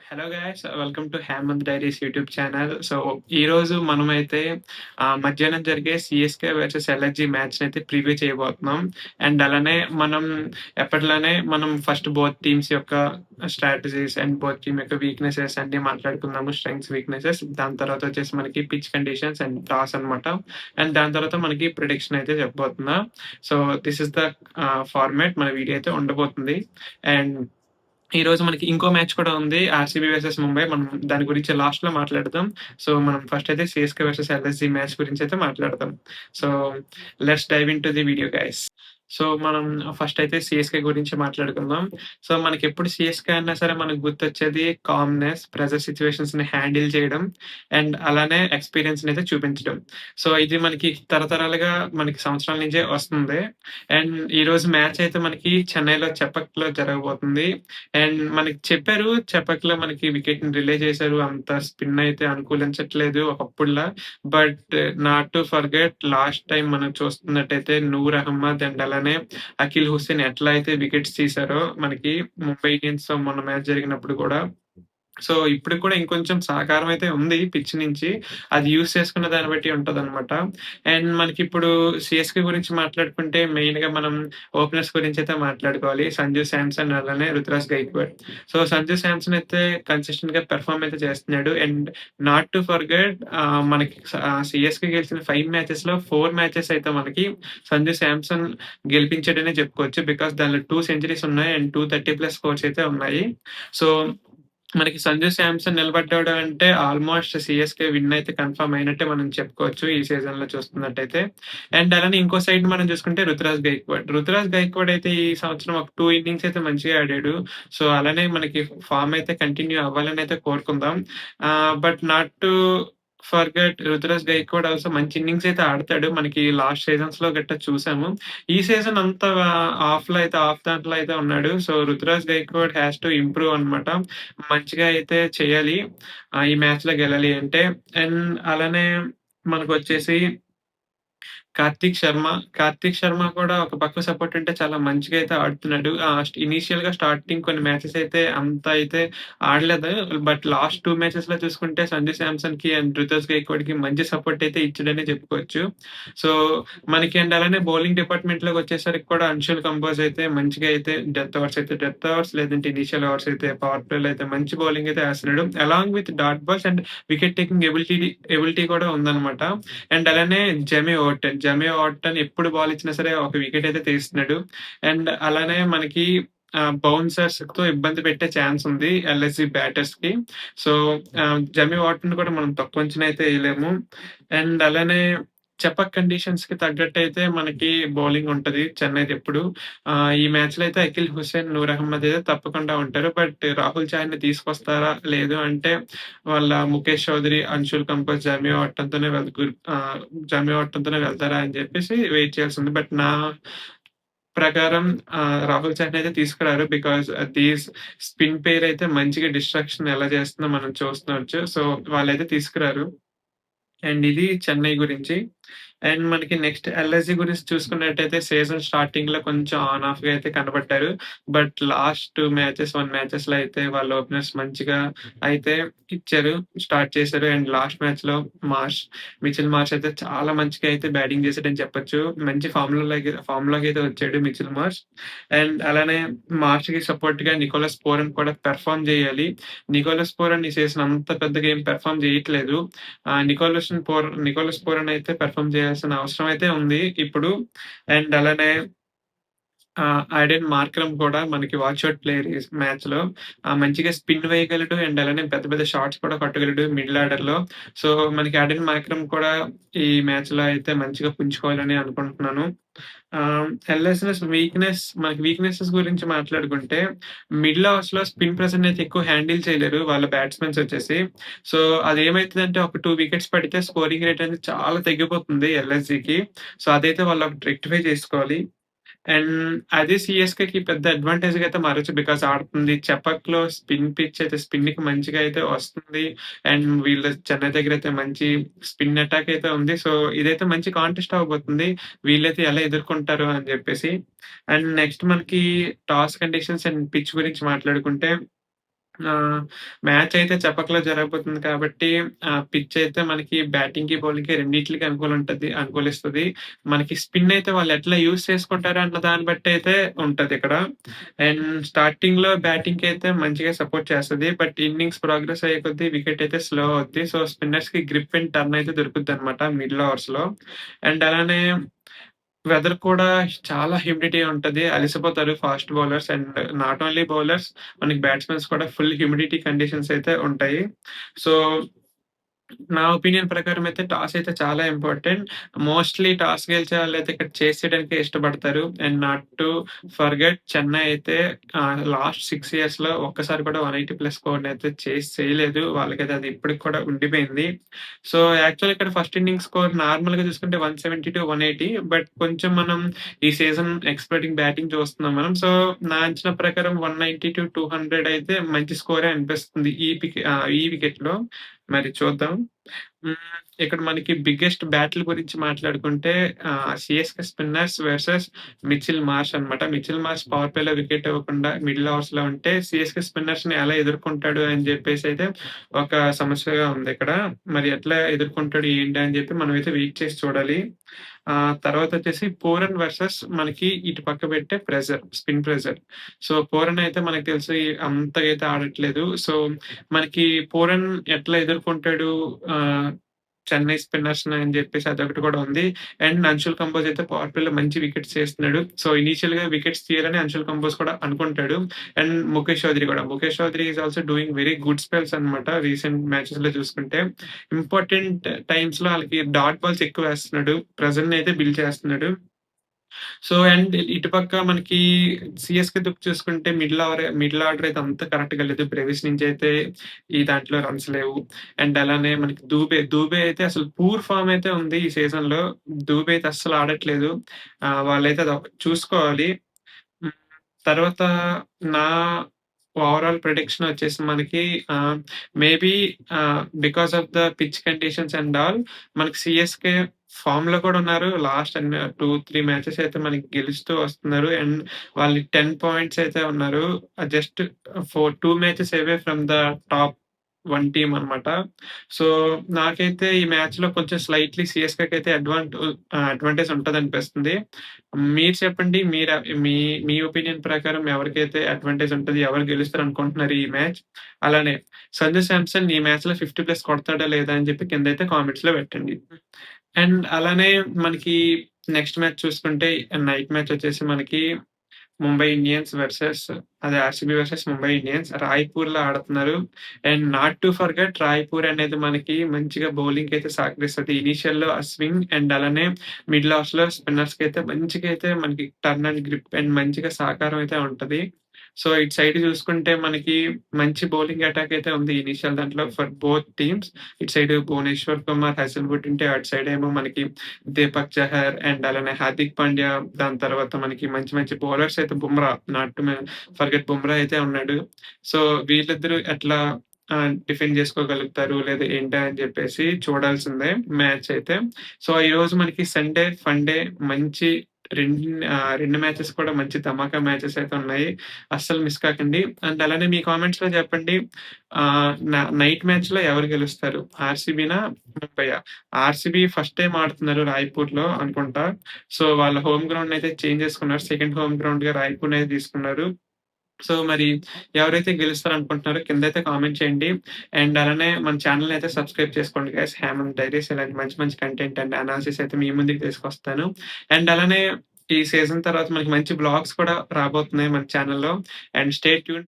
Hello guys, welcome to Hemanth diaries YouTube channel. ఈరోజు మనమైతే మధ్యాహ్నం జరిగే సీఎస్‌కే వర్సెస్ ఎల్ఎస్‌జీ మ్యాచ్‌నైతే ప్రివ్యూ చేయబోతున్నాం. అండ్ అలానే ఎప్పటిలానే మనం ఫస్ట్ బోత్ టీమ్స్ యొక్క స్ట్రాటజీస్ అండ్ బోత్ టీమ్ యొక్క వీక్‌నెసెస్ అన్నీ మాట్లాడుకుందాము. Strengths, weaknesses. దాని తర్వాత వచ్చేసి మనకి పిచ్ కండిషన్స్ అండ్ టాస్ అనమాట. అండ్ దాని తర్వాత మనకి ప్రిడిక్షన్ అయితే చెప్పబోతున్నా. So, this is the format మన వీడియో అయితే ఉండబోతుంది. అండ్ ఈరోజు మనకి ఇంకో మ్యాచ్ కూడా ఉంది. RCB versus Mumbai. మనం దాని గురించి లాస్ట్‌లో మాట్లాడదాం. మనం ఫస్ట్ అయితే సీఎస్‌కే వర్సెస్ ఎల్ఎస్‌జీ మ్యాచ్ గురించయితే మాట్లాడదాం. So, let's dive into the video guys. మనం ఫస్ట్ అయితే సీఎస్‌కే గురించి మాట్లాడుకుందాం. మనకెప్పుడు సీఎస్‌కే అన్నా సరే మనకు గుర్తొచ్చేది కామ్‌నెస్, ప్రెషర్ సిట్యుయేషన్స్‌ని హ్యాండిల్ చేయడం అండ్ అలానే ఎక్స్‌పీరియన్స్‌నైతే చూపించడం. ఇది మనకి తరతరాలుగా మనకి సంవత్సరాల నుంచే వస్తుంది. అండ్ ఈరోజు మ్యాచ్ అయితే మనకి చెన్నైలో చెపక్‌లో జరగబోతుంది. అండ్ మనకి చెప్పారు. చెప్పకలో మనకి వికెట్‌ని రిలే చేశారు. అంత స్పిన్ అయితే అనుకూలించట్లేదు ఒకప్పుడులా. But not to forget last time మనం చూస్తున్నట్టయితే 'నూర్ అహ్మద్' అండ్ అలానే 'అకీల్ హుస్సేన్' ఎట్లా అయితే వికెట్స్ తీశారో మనకి ముంబై ఇండియన్స్‌తో మొన్న మ్యాచ్ జరిగినప్పుడు కూడా. ఇప్పటికి కూడా ఇంకొంచెం సహకారం అయితే ఉంది పిచ్ నుంచి. అది యూజ్ చేసుకున్న దాన్ని బట్టి ఉంటదనమాట. అండ్ మనకిప్పుడు సీఎస్‌కే గురించి మాట్లాడుకుంటే మెయిన్‌గా మనం ఓపెనర్స్ గురించయితే మాట్లాడుకోవాలి. సంజు శాంసన్ అలానే రుతురాజ్ గైక్వాడ్. సంజు శాంసన్ అయితే కన్సిస్టెంట్‌గా పెర్ఫార్మ్ అయితే చేస్తున్నాడు. అండ్ నాట్ టు ఫర్‌గెట్ మనకి సీఎస్‌కే గెలిచిన 5 మ్యాచెస్‌లో 4 మ్యాచెస్ అయితే మనకి సంజు శాంసన్ గెలిపించాడనే చెప్పుకోవచ్చు. బికాస్ దానిలో 2 సెంచరీస్ ఉన్నాయి. అండ్ 230+ స్కోర్స్ అయితే ఉన్నాయి. సో మనకి సంజు శాంసన్ నిలబడ్డాడు అంటే ఆల్మోస్ట్ సీఎస్‌కే విన్ అయితే కన్ఫర్మ్ అయినట్టే మనం చెప్పుకోవచ్చు ఈ సీజన్‌లో చూస్తున్నట్టయితే. అండ్ అలానే ఇంకో సైడ్ మనం చూసుకుంటే రుతురాజ్ గైక్వాడ్. రుతురాజ్ గైక్వాడ్ అయితే ఈ సంవత్సరం ఒక 2 ఇన్నింగ్స్ అయితే మంచిగా ఆడాడు. అలానే మనకి ఫార్మ్ అయితే కంటిన్యూ అవ్వాలని అయితే కోరుకుందాం. But not to forget Ruturaj Gaikwad also మంచి ఇన్నింగ్స్ అయితే ఆడతాడు. మనకి లాస్ట్ సీజన్స్‌లో గట్టా చూసాము. ఈ సీజన్ అంతా ఆఫ్ దాంట్లో అయితే ఉన్నాడు. Ruturaj Gaikwad has to improve అన్నమాట. మంచిగా అయితే చేయాలి. ఈ మ్యాచ్‌లో గెలాలి అంటే. అండ్ అలానే మనకొచ్చేసి కార్తీక్ శర్మ కూడా ఒక పక్క సపోర్ట్ ఉంటే చాలా మంచిగా అయితే ఆడుతున్నాడు. ఇనీషియల్‌గా స్టార్టింగ్ కొన్ని మ్యాచెస్ అయితే అంత అయితే ఆడలేదు. బట్ లాస్ట్ 2 మ్యాచెస్‌లో చూసుకుంటే సంజు శాంసన్‌కి అండ్ రుతురాజ్ గైక్వాడ్‌కి మంచి సపోర్ట్ అయితే ఇచ్చాడనే చెప్పుకోవచ్చు. సో, మనకి అండ్ అలానే బౌలింగ్ డిపార్ట్‌మెంట్‌లోకొచ్చేసరికి కూడా అంశుల్ కంబోజ్ అయితే మంచిగా అయితే డెత్ ఓవర్స్ లేదంటే ఇనీషియల్ ఓవర్స్ అయితే పవర్ ప్లేలో అయితే మంచి బౌలింగ్ అయితే ఏస్తున్నాడు. Along with dot balls and wicket taking ability కూడా ఉందన్నమాట. అండ్ అలానే జెమీ ఓటన్ ఎప్పుడు బాల్ ఇచ్చినా సరే ఒక వికెట్ అయితే తీస్తున్నాడు. అండ్ అలానే మనకి బౌన్సర్స్‌తో ఇబ్బంది పెట్టే ఛాన్స్ ఉంది ఎల్ఎస్‌జీ బ్యాటర్స్‌కి. సో, జెమీ వాటన్‌ని కూడా మనం తక్కువ అంచనా అయితే ఎయలేము. అండ్ అలానే చెపక్ కండిషన్స్‌కి తగ్గట్టయితే మనకి బౌలింగ్ ఉంటది చెన్నైదెప్పుడు. ఈ మ్యాచ్‌లో అయితే అకిల్ హుస్సేన్, నూర్ అహ్మద్ అయితే తప్పకుండా ఉంటారు. బట్ రాహుల్ చహర్‌ని తీసుకొస్తారా? లేదు అంటే వాళ్ళ ముఖేష్ చౌదరి, అంశుల్ కంపోజ్, జమీ ఓటన్‌తోనే వెళ్తారా అని చెప్పేసి వెయిట్ చేయాల్సింది. బట్ నా ప్రకారం రాహుల్ చహర్‌ని అయితే తీసుకురారు. బికాజ్ దీస్ స్పిన్ పెయిర్ అయితే మంచిగా డిస్ట్రాక్షన్ ఎలా చేస్తుందో మనం చూస్తుండొచ్చు. వాళ్ళైతే తీసుకురారు. అండ్ ఇది చెన్నై గురించి. అండ్ మనకి నెక్స్ట్ ఎల్ఎస్‌జీ గురించి చూసుకున్నట్టయితే సీజన్ స్టార్టింగ్‌లో కొంచెం ఆన్ ఆఫ్‌గా అయితే కనపడ్డారు. బట్ లాస్ట్ 2 మ్యాచెస్, 1 మ్యాచెస్‌లో అయితే వాళ్ళ ఓపెనర్స్ మంచిగా అయితే ఇచ్చారు. స్టార్ట్ చేశారు. అండ్ లాస్ట్ మ్యాచ్‌లో మిచెల్ మార్ష్ అయితే చాలా మంచిగా అయితే బ్యాటింగ్ చేసాడని చెప్పొచ్చు. మంచి ఫార్మ్‌లోకి అయితే వచ్చాడు మిచెల్ మార్ష్. అండ్ అలానే మార్ష్‌కి సపోర్ట్‌గా నికోలస్ పూరన్ కూడా పెర్ఫార్మ్ చేయాలి. నికోలస్ పూరన్ ఈ సీజన్ అంత పెద్దగా ఏం పెర్ఫార్మ్ చేయట్లేదు. నికోలస్ పూరన్ అయితే పెర్ఫార్మ్ చేయాల్సిన అవసరం అయితే ఉంది ఇప్పుడు. అండ్ అలానే ఐడెన్ మార్కరమ్ కూడా మనకి వాచ్ ఔట్ ప్లేయర్ ఈ మ్యాచ్‌లో. మంచిగా స్పిన్ వేయగలడు. అండ్ అలానే పెద్ద పెద్ద షాట్స్ కూడా కొట్టగలడు మిడిల్ ఆర్డర్‌లో. సో, మనకి ఐడెన్ మార్కరమ్ కూడా ఈ మ్యాచ్‌లో అయితే మంచిగా పుంజుకోవాలని అనుకుంటున్నాను. మనకి వీక్‌నెసెస్ గురించి మాట్లాడుకుంటే మిడిల్ అవర్స్‌లో స్పిన్ ప్రెషర్‌ని అయితే ఎక్కువ హ్యాండిల్ చేయలేరు వాళ్ళ బ్యాట్స్‌మెన్స్ వచ్చేసి. సో, అదేమైతదంటే ఒక 2 వికెట్స్ పడితే స్కోరింగ్ రేట్ అనేది చాలా తగ్గిపోతుంది ఎల్ఎస్‌జీకి. అదైతే వాళ్ళు రెక్టిఫై చేసుకోవాలి. అండ్ అది సీఎస్‌కేకి పెద్ద అడ్వాంటేజ్‌గా అయితే మారొచ్చు. బికాజ్ ఆడుతుంది చెపక్‌లో స్పిన్ పిచ్ అయితే స్పిన్‌కి మంచిగా అయితే వస్తుంది. అండ్ వీళ్ళ చెన్నై దగ్గరైతే మంచి స్పిన్ అటాక్ అయితే ఉంది. ఇదైతే మంచి కాంటెస్ట్ అవ్వబోతుంది. వీళ్ళైతే ఎలా ఎదుర్కొంటారు అని జెప్పేసి. అండ్ నెక్స్ట్ మనకి టాస్ కండిషన్స్ అండ్ పిచ్ గురించి మాట్లాడుకుంటే ఆహ్, మ్యాచయితే చెప్పకలో జరగబోతుంది కాబట్టి పిచ్చయితే మనకి బ్యాటింగ్‌కి, బౌలింగ్‌కి రెండిట్లికి అనుకూలిస్తది. మనకి స్పిన్నయితే వాళ్ళెట్లా యూజ్ చేసుకుంటారు అన్న దాన్ని బట్టయితే ఉంటదిక్కడ. అండ్ స్టార్టింగ్‌లో బ్యాటింగ్‌కయితే మంచిగా సపోర్ట్ చేస్తది. బట్ ఇన్నింగ్స్ ప్రోగ్రెస్ అయ్యే కొద్దీ వికెటయితే స్లో అవుద్ది. సో, స్పిన్నర్స్‌కి గ్రిప్ అండ్ టర్న్ అయితే దొరుకుద్దనమాట మిడిల్ ఓవర్స్‌లో. అండ్ అలానే వెదర్ కూడా చాలా హ్యూమిడిటీ ఉంటది. అలిసిపోతారు fast bowlers and not only bowlers మనకి బ్యాట్స్‌మెన్స్ కూడా ఫుల్ హ్యూమిడిటీ కండిషన్స్ అయితే ఉంటాయి. సో, నా ఒపీనియన్ ప్రకారం అయితే టాస్ అయితే చాలా ఇంపార్టెంట్. మోస్ట్‌లీ టాస్ గెలిచే వాళ్ళైతే ఇక్కడ చేస్ చేయడానికే ఇష్టపడతారు. And not to forget Chennai అయితే లాస్ట్ 6 ఇయర్స్‌లో ఒక్కసారి కూడా 180 ప్లస్ స్కోర్‌నయితే చేస్ చేయలేదు. వాళ్ళకైతే అది ఇప్పటికి కూడా ఉండిపోయింది. సో, యాక్చువల్‌గా ఇక్కడ ఫస్ట్ ఇన్నింగ్స్ స్కోర్ నార్మల్‌గా చూసుకుంటే 170-180 బట్ కొంచెం మనం ఈ సీజన్ ఎక్స్‌పెక్టింగ్ బ్యాటింగ్ చూస్తున్నాం మనం. సో, నా అంచనా ప్రకారం 190-200 అయితే మంచి స్కోరే అనిపిస్తుంది ఈ వికెట్‌లో. మరి చూద్దాం. హ్మ్. ఇక్కడ మనకి బిగ్గెస్ట్ బ్యాటిల్ గురించి మాట్లాడుకుంటే CSK spinners versus Mitchell Marsh అన్నమాట. మిచెల్ మార్ష్ పవర్ ప్లేలో వికెట్ ఇవ్వకుండా మిడిల్ ఓవర్స్‌లో ఉంటే సీఎస్‌కే స్పిన్నర్స్‌ని ఎలా ఎదుర్కొంటాడు అని జెప్పేసయితే ఒక సమస్యగా ఉందిక్కడ. మరి ఎట్లా ఎదుర్కొంటాడు ఏంటి అని జెప్పి మనమైతే వెయిట్ చేసి చూడాలి. తర్వాతొచ్చేసి పూరన్ వర్సెస్ మనకి ఇటు పక్క పెట్టే స్పిన్ ప్రెజర్. సో, పూరన్ అయితే మనకు తెలుసు అంతగా అయితే ఆడట్లేదు. సో, మనకి పూరన్ ఎట్లా ఎదుర్కొంటాడు ఆహ్, చెన్నై స్పిన్నర్స్‌ని అని జెప్పేసి అదొకటి కూడా ఉంది. అండ్ అంశుల్ కంబోజ్ అయితే పవర్ ప్లేలో మంచి వికెట్స్ తీస్తున్నాడు. సో, ఇనీషియల్‌గా వికెట్స్ తీయాలని అంశుల్ కంబోజ్ కూడా అనుకుంటాడు. అండ్ ముఖేష్ చౌదరి కూడా. Mukesh Choudhary is also doing very good spells అన్నమాట. రీసెంట్ మ్యాచెస్‌లో చూసుకుంటే. ఇంపార్టెంట్ టైమ్స్‌లో ఆళ్ళకి డాట్ బాల్స్ ఎక్కువేస్తున్నాడు. ప్రెజర్‌నయితే బిల్డ్ చేస్తున్నాడు. సో, అండ్ ఇటుపక్క మనకి సీఎస్‌కే దుక్కు చూసుకుంటే మిడిల్ ఆర్డర్ అయితే అంత కరెక్ట్‌గా లేదు. బ్రెవిస్ నుంచయితే ఈ దాంట్లో రన్స్ లేవు. అండ్ అలానే మనకి దూబే అయితే అసలు పూర్ ఫార్మ్ అయితే ఉంది ఈ సీజన్‌లో. దూబే అయితే అస్సలు ఆడట్లేదు. వాళ్ళైతే అదొకటి చూసుకోవాలి. హ్మ్. తర్వాత నా ఓవరాల్ ప్రిడిక్షన్ వచ్చేసి మనకి ఆహ్, maybe because of the pitch conditions and all మనకి సీఎస్‌కే ఫార్మ్‌లో కూడా ఉన్నారు. లాస్ట్ 2, 3 మ్యాచెస్ అయితే మనకి గెలుస్తూ వస్తున్నారు. అండ్ వాళ్ళు 10 పాయింట్స్ అయితే ఉన్నారు. Just 2 matches away from the top 1 team అన్నమాట. సో, నాకైతే ఈ మ్యాచ్‌లో కొంచెం స్లైట్‌లీ సీఎస్‌కేకైతే అడ్వాంటేజ్ ఉంటదనిపిస్తుంది. మీరు చెప్పండి. మీ మీ ఒపీనియన్ ప్రకారం ఎవరికైతే అడ్వాంటేజ్ ఉంటది? ఎవరు గెలుస్తారనుకుంటున్నారు ఈ మ్యాచ్? అలానే సంజు శాంసన్ ఈ మ్యాచ్‌లో 50 ప్లస్ కొడతాడా లేదా అని చెప్పి కిందైతే కామెంట్స్‌లో పెట్టండి. అండ్ అలానే మనకి నెక్స్ట్ మ్యాచ్ చూసుకుంటే నైట్ మ్యాచ్ వచ్చేసి మనకి Mumbai Indians RCB versus Mumbai Indians రాయ్‌పూర్‌లో ఆడుతున్నారు. And not to forget Raipur అనేది మనకి మంచిగా బౌలింగ్‌కైతే సహకరిస్తది. ఇనీషియల్‌లో ఆ స్వింగ్ అండ్ అలానే మిడిల్ ఆర్స్‌లో స్పిన్నర్స్‌కైతే మంచిగా అయితే మనకి టర్న్ అండ్ గ్రిప్ అండ్ మంచిగా సహకారం అయితే ఉంటది. సో, ఇటు సైడ్ చూసుకుంటే మనకి మంచి బౌలింగ్ అటాక్ అయితే ఉంది ఇనీషియల్ దాంట్లో ఫర్ బోత్ టీమ్స్. ఇటు సైడ్ భువనేశ్వర్ కుమార్, హసల్‌వుడ్ ఉంటే అటు సైడ్ ఏమో మనకి దీపక్ చహర్ అండ్ అలానే హార్దిక్ పాండ్యా దాని తర్వాత మనకి మంచి మంచి బౌలర్స్ అయితే నాట్ టు ఫర్‌గెట్ బుమ్రా అయితే ఉన్నాడు. సో, వీళ్ళిద్దరూ ఎట్లా డిఫెండ్ చేసుకోగలుగుతారు లేదా ఏంటా అని చెప్పేసి చూడాల్సిందే మ్యాచ్ అయితే. సో, ఈరోజు మనకి సండే, ఫండే మంచి 2 మ్యాచెస్ కూడా మంచి ధమాకా మ్యాచెస్ అయితే ఉన్నాయి. అస్సలు మిస్ కాకండి. అండ్ అలానే మీ కామెంట్స్‌లో చెప్పండి. నైట్ మ్యాచ్‌లో ఎవరు గెలుస్తారు? ఆర్‌సీబీనా? ముంబైయా? ఆర్‌సీబీ ఫస్ట్ టైమ్ ఆడుతున్నారు రాయ్‌పూర్‌లో అనుకుంటా. సో, వాళ్ళ హోమ్ గ్రౌండ్‌నయితే చేంజ్ చేసుకున్నారు. సెకండ్ హోమ్ గ్రౌండ్‌గా రాయ్‌పూర్‌నే తీసుకున్నారు. సో, మరి ఎవరైతే గెలుస్తారనుకుంటున్నారో కిందైతే కామెంట్ చేయండి. అండ్ అలానే మన ఛానెల్‌ని అయితే సబ్స్క్రైబ్ చేసుకోండి గైస్. హేమంత్ డైరీస్ ఇలాంటి మంచి మంచి కంటెంట్ అండ్ అనాలిసిస్ అయితే మీ ముందుకు తీసుకొస్తాను. అండ్ అలానే ఈ సీజన్ తర్వాత మనకి మంచి వ్లాగ్స్ కూడా రాబోతున్నాయి మన ఛానెల్‌లో. And stay tuned.